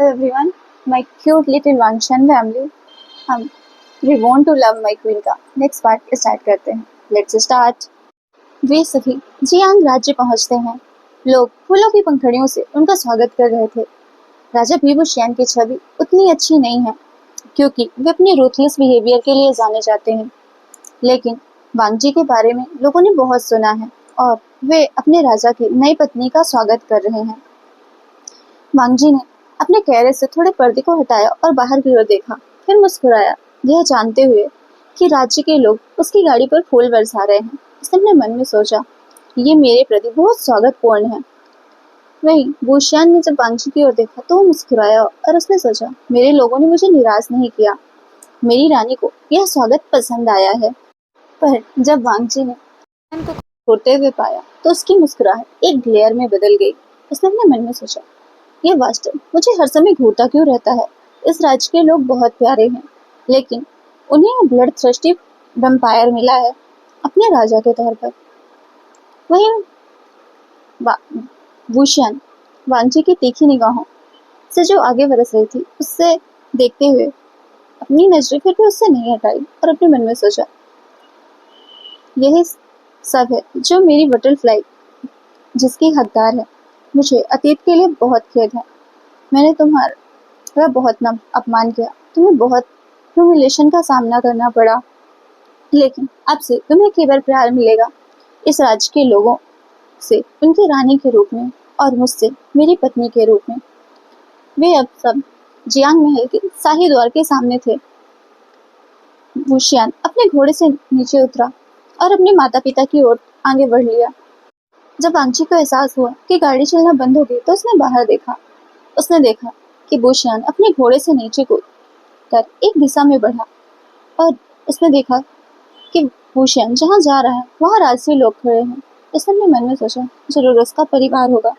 everyone, my cute little Vangshan family. हम We want to love my queen का next part start करते हैं. Let's start. वे सभी Jiang राज्य पहुंचते हैं. लोग फूलों की पंखुड़ियों से उनका स्वागत कर रहे थे. राजा बीबूशियान की छवि उतनी अच्छी नहीं है क्योंकि वे अपने रूथलेस बिहेवियर के लिए जाने जाते हैं. लेकिन वांगजी के बारे में लोगों ने बहुत सुना है और वे अपने राजा की नई पत्नी का स्वागत कर रहे हैं. वांगजी ने अपने कैरेज से थोड़े पर्दे को हटाया और बाहर की ओर देखा, फिर मुस्कुराया, यह जानते हुए कि राज्य के लोग उसकी गाड़ी पर फूल बरसा रहे हैं. उसने अपने मन में सोचा, ये मेरे प्रति बहुत स्वागतपूर्ण है. वहीं बूशियान ने जब वांगजी की ओर देखा तो वो मुस्कुराया और उसने सोचा, मेरे लोगों ने मुझे निराश नहीं किया. मेरी रानी को यह स्वागत पसंद आया है. पर जब वांगजी ने को घूरते हुए पाया तो उसकी मुस्कुराहट एक ग्लेयर में बदल गई. उसने अपने मन में सोचा, ये वास्तव मुझे हर समय घूरता क्यों रहता है. इस राज्य के लोग बहुत प्यारे हैं, लेकिन उन्हें ब्लड थ्रस्टी वैम्पायर मिला है अपने राजा के तौर पर. वहीं बूशियान वांगजी की तीखी निगाहों से जो आगे बरस रही थी उससे देखते हुए अपनी नजरें फिर भी उससे नहीं हटाई और अपने मन में सोचा, यही सब है जो मेरी बटरफ्लाई जिसकी हकदार है. मुझे अतीत के लिए बहुत खेद है. मैंने तुम्हारा बहुत अपमान किया, तुम्हें बहुत ह्यूमिलेशन का सामना करना पड़ा, लेकिन अब से तुम्हें केवल प्यार मिलेगा इस राज्य के लोगों से उनकी रानी के रूप में और मुझसे मेरी पत्नी के रूप में. वे अब सब जियांग महल के शाही द्वार के सामने थे. बूशियान अपने घोड़े से नीचे उतरा और अपने माता पिता की ओर आगे बढ़ लिया. जब वांगजी को एहसास हुआ कि गाड़ी चलना बंद हो गई तो उसने बाहर देखा. उसने देखा कि बूशियान अपने घोड़े से नीचे कूद कर एक दिशा में बढ़ा और उसने देखा कि बूशियान जहाँ जा रहा है वहाँ राजसी लोग खड़े हैं. उसने अपने मन में सोचा, जरूर उसका परिवार होगा.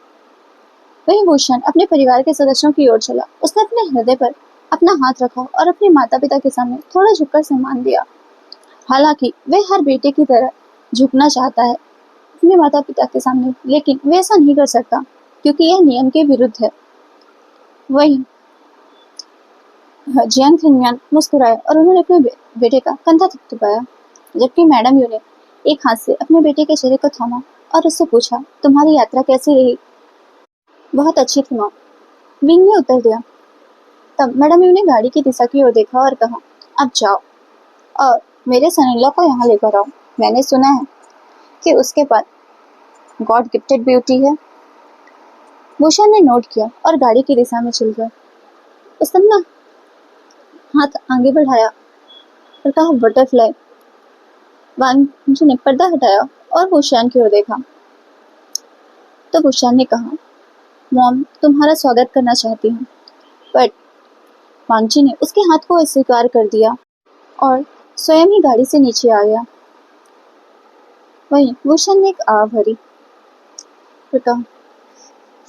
वहीं बूशियान अपने परिवार के सदस्यों की ओर चला. उसने अपने हृदय पर अपना हाथ रखा और अपने माता पिता के सामने थोड़ा झुककर सम्मान दिया. हालांकि वे हर बेटे की तरह झुकना चाहता है अपने माता पिता के सामने, लेकिन वे ऐसा नहीं कर सकता क्योंकि यह नियम के विरुद्ध है. वहीं जियांग खन्यान मुस्कुराए और उन्होंने अपने बेटे का कंधा थपथपाया, जबकि मैडम यू ने एक हाथ से अपने बेटे के चेहरे को थामा और उससे पूछा, तुम्हारी यात्रा कैसी रही. बहुत अच्छी थी माँ, विंग ने उत्तर दिया. तब मैडम यू ने गाड़ी की दिशा की ओर देखा और कहा, अब जाओ और मेरे सन इन लॉ को यहाँ लेकर आओ. मैंने सुना है कि उसके पास गॉड गिफ्टेड ब्यूटी है. भूषण ने नोट किया और गाड़ी की दिशा में चल गया. उसने अपना हाथ आगे बढ़ाया और कहा, बटरफ्लाई. वांगजी ने पर्दा हटाया और भूषण की ओर देखा तो भूषण ने कहा, मॉम तुम्हारा स्वागत करना चाहती हूँ. बट वांगजी ने उसके हाथ को अस्वीकार कर दिया और स्वयं ही गाड़ी से नीचे आ गया. वहीं भूषण ने एक आह भरी,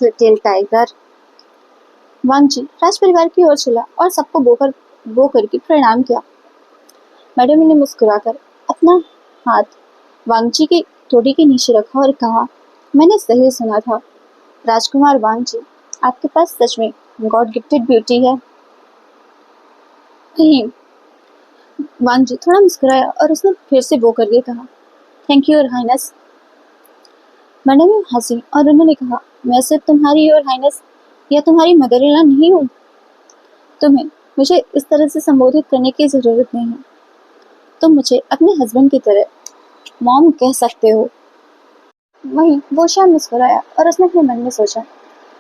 लिटिल टाइगर. वांगजी राज परिवार की ओर चला और सबको बो करके प्रणाम किया. मैडम ने मुस्कुराकर अपना हाथ वांगजी की ठोड़ी के नीचे रखा और कहा, मैंने सही सुना था राजकुमार वांगजी, आपके पास सच में गॉड गिफ्टेड ब्यूटी है. वांगजी थोड़ा मुस्कुराया और उसने फिर से बो करके कहा, thank you your highness. Madam हंसी और उन्होंने कहा, मैं सिर्फ तुम्हारी योर हाइनेस या तुम्हारी मदर इन लॉ नहीं हूँ. तुम्हें मुझे इस तरह से संबोधित करने की जरूरत नहीं है. तुम मुझे अपने हस्बैंड की तरह मॉम कह सकते हो. वहीं बूशियान मुस्कुराया और उसने अपने मन में सोचा,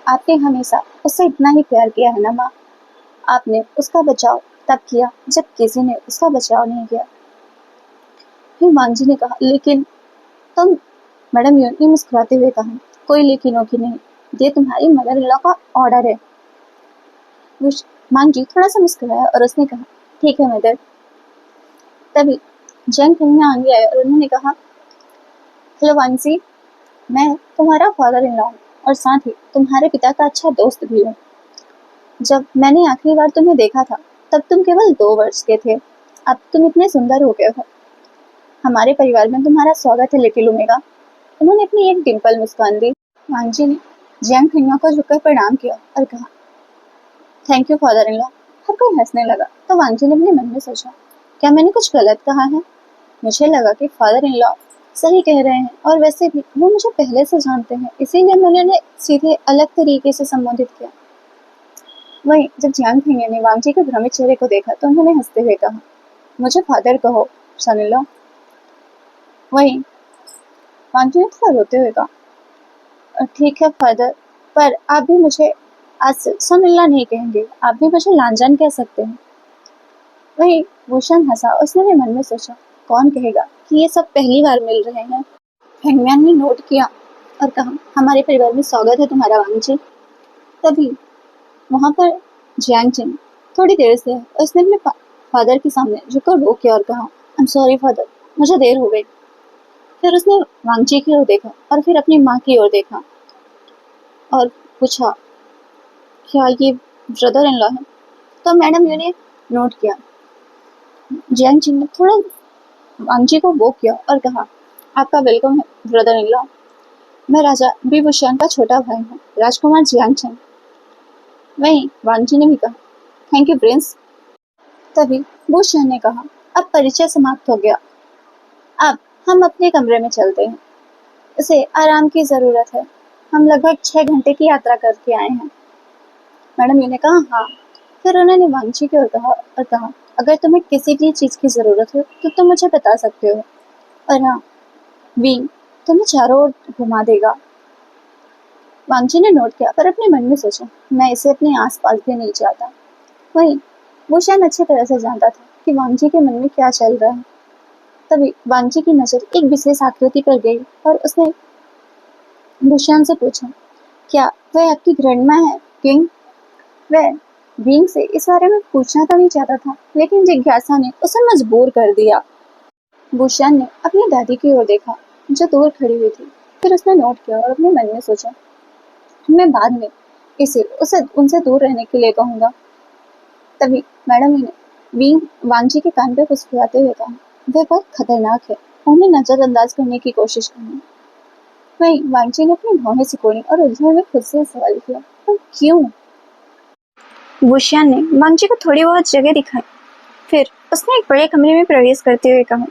आपने हमेशा उससे इतना ही प्यार किया है ना माँ. आपने उसका बचाव तब किया जब किसी ने उसका बचाव नहीं किया. फिर वांगजी ने कहा, लेकिन तुम. मैडम यू ने मुस्कुराते हुए कहा, कोई लेकिनों की नहीं, ये तुम्हारी मदर इन लॉ का ऑर्डर है. वांगजी थोड़ा सा मुस्कुराया और उसने कहा, ठीक है मदर. तभी जैंग खन्या आगे आए और उन्होंने कहा, हेलो वांगजी, मैं तुम्हारा फादर इन लॉ हूँ और साथ ही तुम्हारे पिता का अच्छा दोस्त भी हूँ. जब मैंने आखिरी बार तुम्हें देखा था तब तुम केवल 2 वर्ष के थे. अब तुम इतने सुंदर हो गए हो. हमारे परिवार में तुम्हारा स्वागत है लिटिल ओमेगा. उन्होंने अपनी एक डिम्पल मुस्कान दी. वांगजी ने जैंग खन्या को झुककर प्रणाम किया और कहा, thank you father in law. हर कोई हंसने लगा तो वांगजी ने अपने मन में सोचा, क्या मैंने कुछ गलत कहा है? मुझे लगा कि फादर इन लॉ सही कह रहे हैं और वैसे भी वो मुझे पहले से जानते हैं, इसीलिए मैंने उन्हें सीधे अलग तरीके से संबोधित किया। वहीं जब जियांग फिंगे ने वांगजी के भ्रमित चेहरे को देखा तो उन्होंने हंसते हुए कहा, मुझे फादर कहो सन इन लॉ। वहीं वांगजी ने थोड़ा रोते हुए कहा, ठीक है फादर, पर आप भी मुझे आज से सन इन लॉ नहीं कहेंगे, आप भी मुझे लांजान कह सकते हैं। वहीं भूषण हंसा, उसने भी मन में सोचा, कौन कहेगा कि ये सब पहली बार मिल रहे हैं। हैंगमैन ने नोट किया और कहा, हमारे परिवार में स्वागत है तुम्हारा वांगजी। तभी वहां पर जियांग जिन थोड़ी देर से है, उसने अपने फादर के सामने झुककर रो किया और कहा, आई एम सॉरी फादर, मुझे देर हो गई। फिर उसने वांगजी की ओर देखा और फिर अपनी माँ की ओर देखा और पूछा, क्या ये ब्रदर इन लॉ है? तो मैडम ने नोट किया। जियांग जिन ने थोड़ा वांगजी को वो किया और कहा, आपका वेलकम है ब्रदर इन लॉ। मैं राजा बी बुशियान का छोटा भाई हूँ, राजकुमार जियांग चंग। वहीं वांगजी ने भी कहा, थैंक यू प्रिंस। तभी बुशियान ने कहा, अब परिचय समाप्त हो गया, अब हम अपने कमरे में चलते हैं, उसे आराम की जरूरत है, हम लगभग 6 घंटे की यात्रा करके आए हैं। मैडम ने कहा, हाँ। फिर उन्होंने वांगजी की ओर कहा, अगर तुम्हें किसी भी चीज की जरूरत हो तो तुम मुझे बता सकते हो, और हाँ, वी तुम्हें चारों ओर घुमा देगा। वांगजी ने नोट किया पर अपने मन में सोचा, मैं इसे अपने आसपास भी नहीं चाहता। वहीं वो शायद अच्छी तरह से जानता था कि वांगजी के मन में क्या चल रहा है। तभी वांगजी की नजर एक विशेष आकृति पर गई और उसने बुशियान से पूछा, क्या वह आपकी ग्रैंडमा है किंग? वह बीइंग से इस बारे में पूछना तो नहीं चाहता था, लेकिन जिज्ञासा ने उसे मजबूर कर दिया। बुशियान ने अपनी दादी की ओर देखा जो दूर खड़ी हुई थी। फिर उसने नोट किया और अपने मन में सोचा, मैं बाद में इसे उसे उनसे दूर रहने के लिए कहूंगा। तभी मैडम ने वांगजी के कान पे फुसफुसाते हुए कहा, वह बहुत खतरनाक है, उन्हें नजरअंदाज करने की कोशिश करना। वहीं वांगजी ने अपनी भौहें सिकोड़ी और उलझे हुए खुद से सवाल किया, पर क्यों? बुशियान ने वांगजी को थोड़ी बहुत जगह दिखाई। फिर उसने एक बड़े कमरे में प्रवेश करते हुए कहा,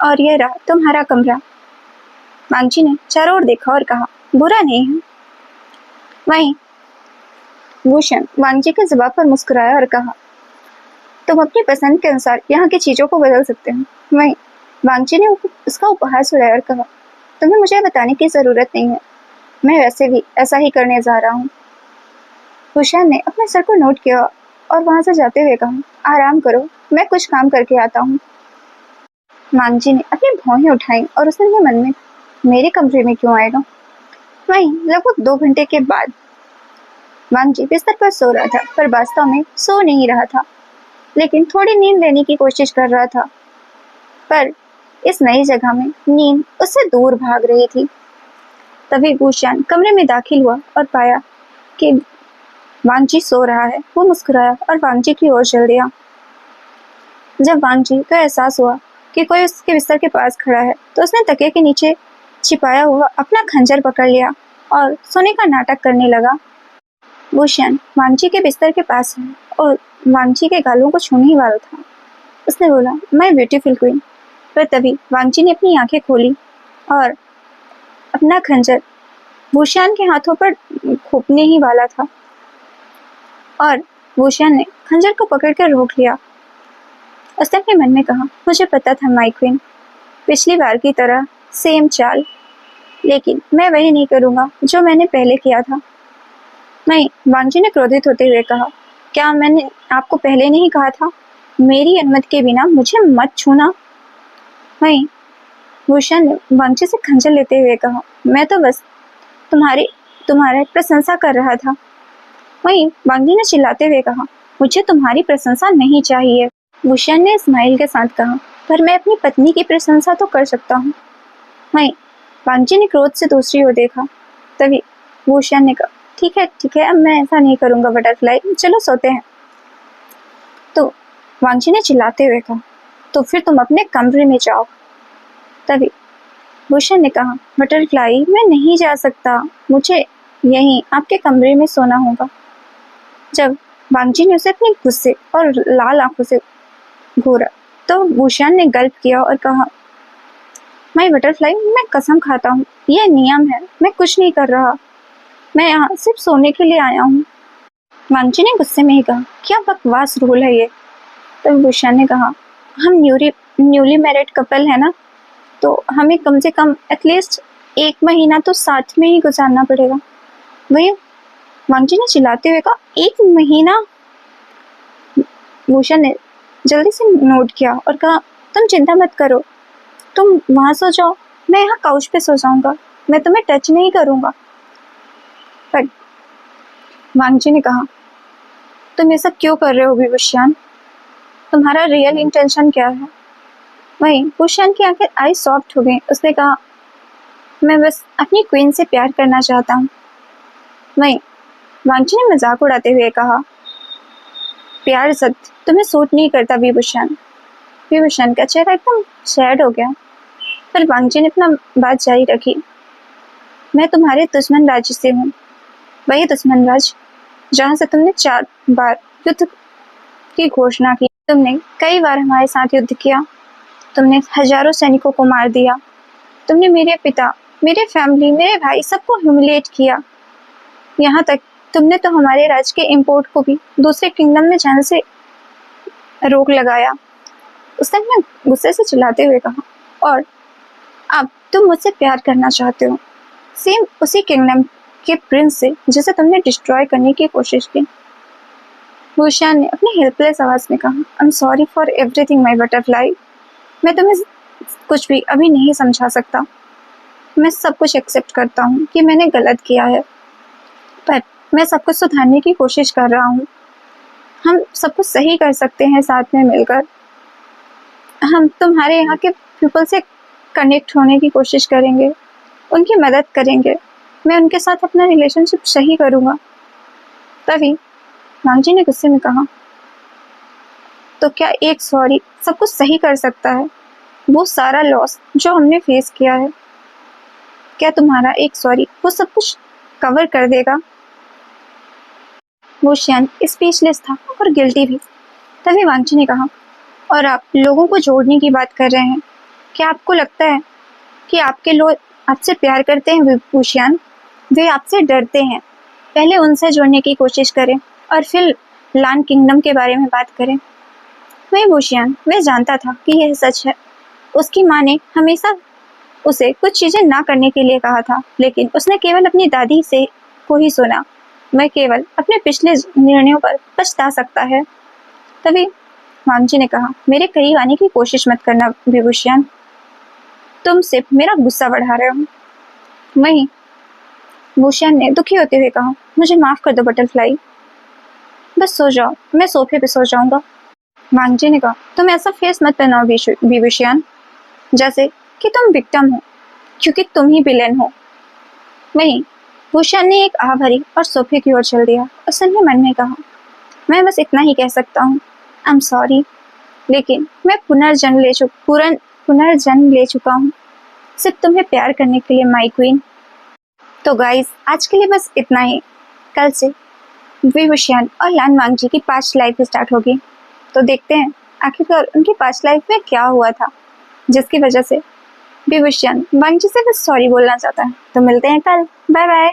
और यह रहा तुम्हारा कमरा। वांगजी ने चारों ओर देखा और कहा, बुरा नहीं है। वहीं भूषण वांगजी के जवाब पर मुस्कुराया और कहा, तुम अपनी पसंद के अनुसार यहाँ की चीजों को बदल सकते हो। वहीं वांगजी ने उसका उपहास उड़ाया और कहा, तुम्हें मुझे बताने की जरूरत नहीं है, मैं वैसे भी ऐसा ही करने जा रहा हूँ। भूषण ने अपने सर को नोट किया और वहां से जाते हुए कहा, आराम करो, मैं कुछ काम करके आता हूँ। वांगजी ने अपनी भौहें उठाई और उसने अपने मन में, मेरे कमरे में क्यों आएगा? वहीं लगभग 2 घंटे के बाद वांगजी बिस्तर पर सो रहा था, पर वास्तव में सो नहीं रहा था, लेकिन थोड़ी नींद लेने की कोशिश कर रहा था। पर इस नई जगह में नींद उससे दूर भाग रही थी। तभी भूषण कमरे में दाखिल हुआ और पाया कि वांगजी सो रहा है। वो मुस्कुराया और वांगजी की ओर चल दिया। जब वांगजी को एहसास हुआ कि कोई उसके बिस्तर के पास खड़ा है, तो उसने तकिए के नीचे छिपाया हुआ अपना खंजर पकड़ लिया और सोने का नाटक करने लगा। भूषण वांगजी के बिस्तर के पास है और वांगजी के गालों को छूने ही वाला था। उसने बोला, माय ब्यूटीफुल क्वीन। पर तभी वांगजी ने अपनी आंखें खोली और अपना खंजर भूषण के हाथों पर घोंपने ही वाला था, और भूषण ने खंजर को पकड़कर रोक लिया। उसने अपने मन में कहा, मुझे पता था माय क्वीन, पिछली बार की तरह सेम चाल, लेकिन मैं वही नहीं करूँगा जो मैंने पहले किया था। नहीं, वांगजी ने क्रोधित होते हुए कहा, क्या मैंने आपको पहले नहीं कहा था, मेरी अनुमति के बिना मुझे मत छूना? वहीं भूषण ने वांगजी से खंजर लेते हुए कहा, मैं तो बस तुम्हारे प्रशंसा कर रहा था। वहीं वांगजी ने चिल्लाते हुए कहा, मुझे तुम्हारी प्रशंसा नहीं चाहिए। भूषण ने स्माइल के साथ कहा, पर मैं अपनी पत्नी की प्रशंसा तो कर सकता हूँ। वहीं वांगजी ने क्रोध से दूसरी ओर देखा। तभी भूषण ने कहा, ठीक है, अब मैं ऐसा नहीं करूंगा बटरफ्लाई, चलो सोते हैं। तो वांगजी ने चिल्लाते हुए कहा, तो फिर तुम अपने कमरे में जाओ। तभी भूषण ने कहा, बटरफ्लाई, मैं नहीं जा सकता, मुझे यहीं आपके कमरे में सोना होगा। जब वांगजी ने उसे अपने गुस्से और लाल आंखों से घूरा तो वुशियान ने गल्प किया और कहा, माई बटरफ्लाई, मैं कसम खाता हूँ, यह नियम है, मैं कुछ नहीं कर रहा, मैं यहाँ सिर्फ सोने के लिए आया हूँ। वांगजी ने गुस्से में ही कहा, क्या बकवास रूल है ये। तो वुशियान ने कहा, हम न्यूली मैरिड कपल है ना, तो हमें कम से कम एटलीस्ट 1 महीना तो साथ में ही गुजारना पड़ेगा। वही वांगजी ने चिल्लाते हुए कहा, 1 महीना। भूषण ने जल्दी से नोट किया और कहा, तुम चिंता मत करो, तुम वहां सो जाओ, मैं यहाँ काउच पे सो जाऊंगा, मैं तुम्हें टच नहीं करूंगा। पर वांगजी ने कहा, तुम ये सब क्यों कर रहे हो विभूषण, तुम्हारा रियल इंटेंशन क्या है। वही भूषण की आंखें आई सॉफ्ट हो गई। उसने कहा, मैं बस अपनी क्वीन से प्यार करना चाहता हूँ। वही वांगजी ने मजाक उड़ाते हुए कहा, प्यार सत्य तुम्हें सूट नहीं करता विभूषण। विभूषण का चेहरा एकदम सैड हो गया, पर वांगजी ने अपना बात जारी रखी, मैं तुम्हारे दुश्मन राज्य से हूँ, वही दुश्मन राज्य जहाँ से तुमने 4 बार युद्ध की घोषणा की। तुमने कई बार हमारे साथ युद्ध किया, तुमने हजारों सैनिकों को मार दिया, तुमने मेरे पिता, मेरे फैमिली, मेरे भाई सबको ह्यूमिलेट किया। यहाँ तक तुमने तो हमारे राज्य के इंपोर्ट को भी दूसरे किंगडम में जाने से रोक लगाया। उसने अपने गुस्से से चिल्लाते हुए कहा, और अब तुम मुझसे प्यार करना चाहते हो, सेम उसी किंगडम के प्रिंस से जिसे तुमने डिस्ट्रॉय करने की कोशिश की। भूषण ने अपनी हेल्पलेस आवाज में कहा, I am sorry for everything my butterfly. मैं तुम्हें कुछ भी अभी नहीं समझा सकता। मैं सब कुछ एक्सेप्ट करता हूँ कि मैंने गलत किया है, पर मैं सब कुछ सुधारने की कोशिश कर रहा हूँ। हम सब कुछ सही कर सकते हैं साथ में मिलकर। हम तुम्हारे यहाँ के पीपल से कनेक्ट होने की कोशिश करेंगे, उनकी मदद करेंगे, मैं उनके साथ अपना रिलेशनशिप सही करूँगा। तभी वांगजी ने गुस्से में कहा, तो क्या एक सॉरी सब कुछ सही कर सकता है? वो सारा लॉस जो हमने फेस किया है, क्या तुम्हारा एक सॉरी वो सब कुछ कवर कर देगा? वो शियान स्पीचलेस था और गिल्टी भी। तभी वांगजी ने कहा, और आप लोगों को जोड़ने की बात कर रहे हैं, क्या आपको लगता है कि आपके लोग आपसे प्यार करते हैं विभूषण? वे आपसे डरते हैं। पहले उनसे जोड़ने की कोशिश करें और फिर लान किंगडम के बारे में बात करें। वही भूषण वह जानता था कि यह सच है। उसकी माँ ने हमेशा उसे कुछ चीजें ना करने के लिए कहा था, लेकिन उसने केवल अपनी दादी से को ही सुना। वह केवल अपने पिछले निर्णयों पर पछता सकता है। तभी वांगजी ने कहा, मेरे करीब आने की कोशिश मत करना विभूषण, तुम सिर्फ मेरा गुस्सा बढ़ा रहे हो। वहीं भूषण ने दुखी होते हुए कहा, मुझे माफ कर दो बटरफ्लाई, बस सो जाओ, मैं सोफे पे सो जाऊंगा। वांगजी ने कहा, तुम ऐसा फेस मत बनाओ विभूषण, जैसे कि तुम विक्टिम हो, क्योंकि तुम ही विलेन हो। वहीं भूषण ने एक आह भरी और सोफे की ओर चल दिया। उसने मन में कहा, मैं बस इतना ही कह सकता हूँ, आई एम सॉरी, लेकिन मैं पुनर्जन्म ले चुका हूँ, सिर्फ तुम्हें प्यार करने के लिए माई क्वीन। तो गाइस, आज के लिए बस इतना ही। कल से विभूषण और लान वांगजी की पास्ट लाइफ स्टार्ट होगी, तो देखते हैं आखिरकार उनकी पास्ट लाइफ में क्या हुआ था जिसकी वजह से विभूषण वांगजी से बस सॉरी बोलना चाहता है। तो मिलते हैं कल, बाय बाय।